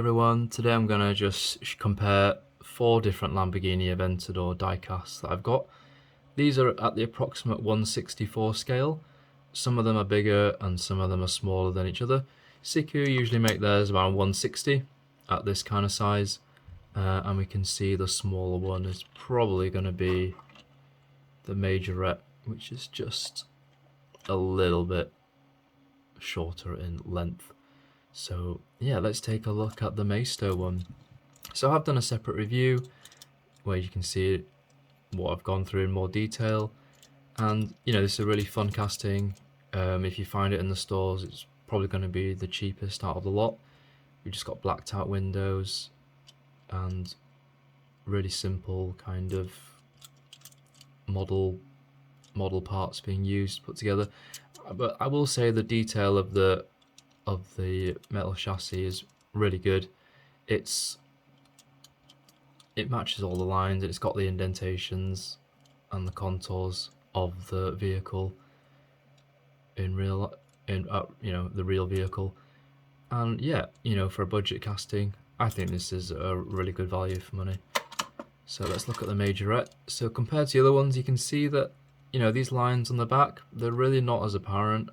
everyone, today I'm going to just compare 4 different Lamborghini Aventador diecasts that I've got. These are at the approximate 1/64 scale. Some of them are bigger and some of them are smaller than each other. Siku usually make theirs around 160 at this kind of size, and we can see the smaller one is probably going to be the Majorette, which is just a little bit shorter in length. So yeah, let's take a look at the Maisto one. So I've done a separate review where you can see what I've gone through in more detail, and you know, this is a really fun casting. If you find it in the stores, it's probably going to be the cheapest out of the lot. We just got blacked out windows and really simple kind of model parts being used, put together. But I will say the detail of the metal chassis is really good. It matches all the lines. It's got the indentations and the contours of the vehicle in the real vehicle. And yeah, you know, for a budget casting, I think this is a really good value for money. So let's look at the Majorette. So compared to the other ones, you can see that, you know, these lines on the back, they're really not as apparent,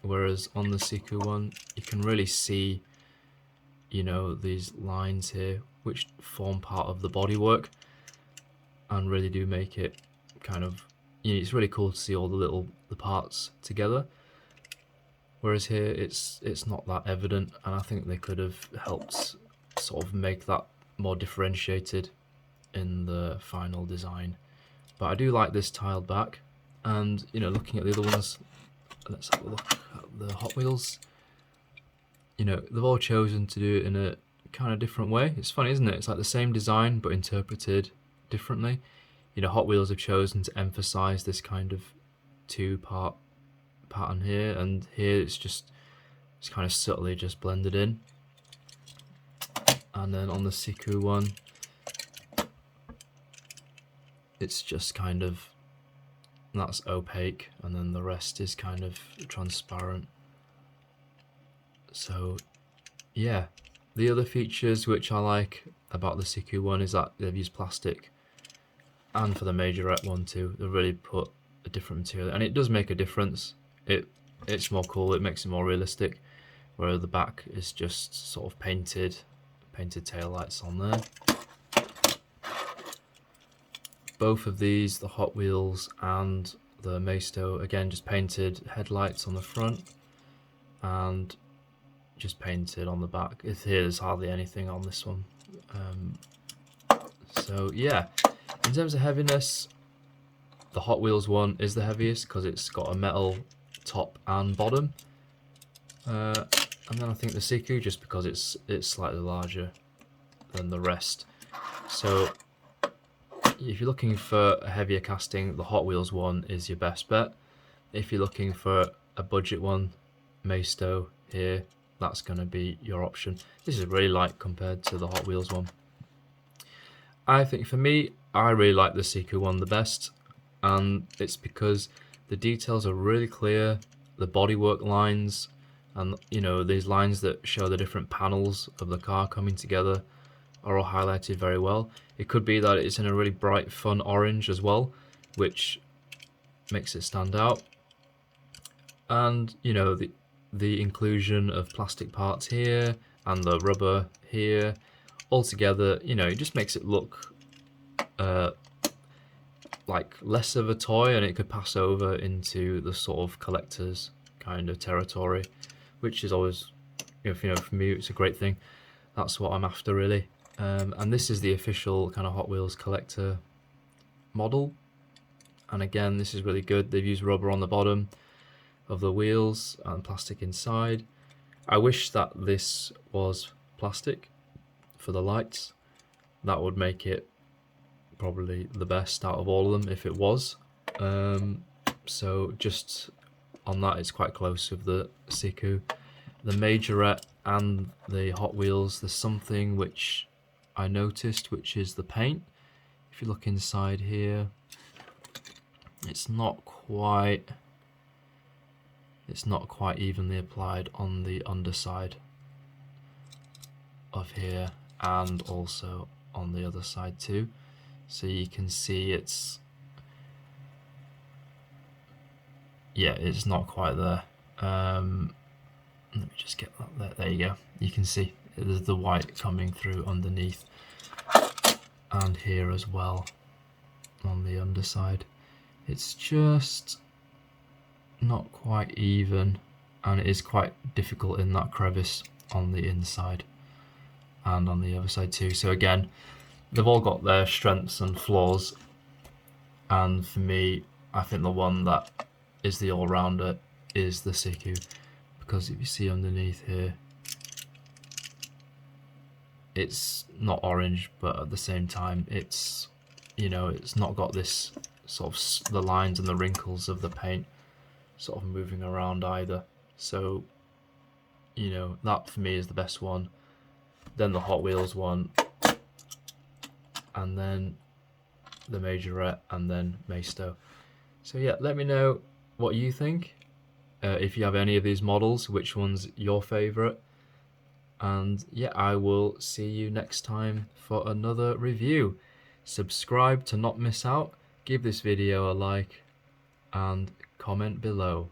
whereas on the Siku one, you can really see, you know, these lines here, which form part of the bodywork and really do make it kind of, you know, it's really cool to see all the parts together. Whereas here, it's not that evident, and I think they could have helped sort of make that more differentiated in the final design. But I do like this tiled back, and you know, looking at the other ones, let's have a look at the Hot Wheels. You know, they've all chosen to do it in a kind of different way. It's funny, isn't it? It's like the same design but interpreted differently. You know, Hot Wheels have chosen to emphasize this kind of 2-part pattern here, and here it's kind of subtly just blended in. And then on the Siku one, it's just kind of, that's opaque, and then the rest is kind of transparent. So yeah, the other features which I like about the Siku one is that they've used plastic, and for the Majorette one too, they've really put a different material, and it does make a difference. It's more cool, it makes it more realistic, where the back is just sort of painted tail lights on there. Both of these, the Hot Wheels and the Maisto, again just painted headlights on the front and just painted on the back. There's hardly anything on this one. So yeah, in terms of heaviness, the Hot Wheels one is the heaviest because it's got a metal top and bottom, and then I think the Siku, just because it's slightly larger than the rest. So if you're looking for a heavier casting, the Hot Wheels one is your best bet. If you're looking for a budget one, Maisto here, that's going to be your option. This is really light compared to the Hot Wheels one. I think for me, I really like the Siku one the best, and it's because the details are really clear, the bodywork lines, and you know, these lines that show the different panels of the car coming together are all highlighted very well. It could be that it's in a really bright, fun orange as well, which makes it stand out. And you know, the inclusion of plastic parts here and the rubber here, all together, you know, it just makes it look like less of a toy, and it could pass over into the sort of collector's kind of territory, which is always, you know, for me, it's a great thing. That's what I'm after, really. And this is the official kind of Hot Wheels collector model, and again, this is really good. They've used rubber on the bottom of the wheels and plastic inside. I wish that this was plastic for the lights. That would make it probably the best out of all of them if it was. So just on that, it's quite close with the Siku. The Majorette and the Hot Wheels, there's something which I noticed, which is the paint. If you look inside here, it's not quite evenly applied on the underside. of here and also on the other side too. So you can see it's not quite there. Let me just get that there. There you go. You can see there's the white coming through underneath, and here as well on the underside. It's just not quite even, and it is quite difficult in that crevice on the inside and on the other side too. So again, they've all got their strengths and flaws, and for me, I think the one that is the all-rounder is the Siku, because if you see underneath here, it's not orange, but at the same time it's, you know, it's not got this sort of the lines and the wrinkles of the paint sort of moving around either. So, you know, that for me is the best one. Then the Hot Wheels one, and then the Majorette, and then Maisto. So yeah, let me know what you think. If you have any of these models, which one's your favourite? And yeah, I will see you next time for another review. Subscribe to not miss out, give this video a like, and comment below.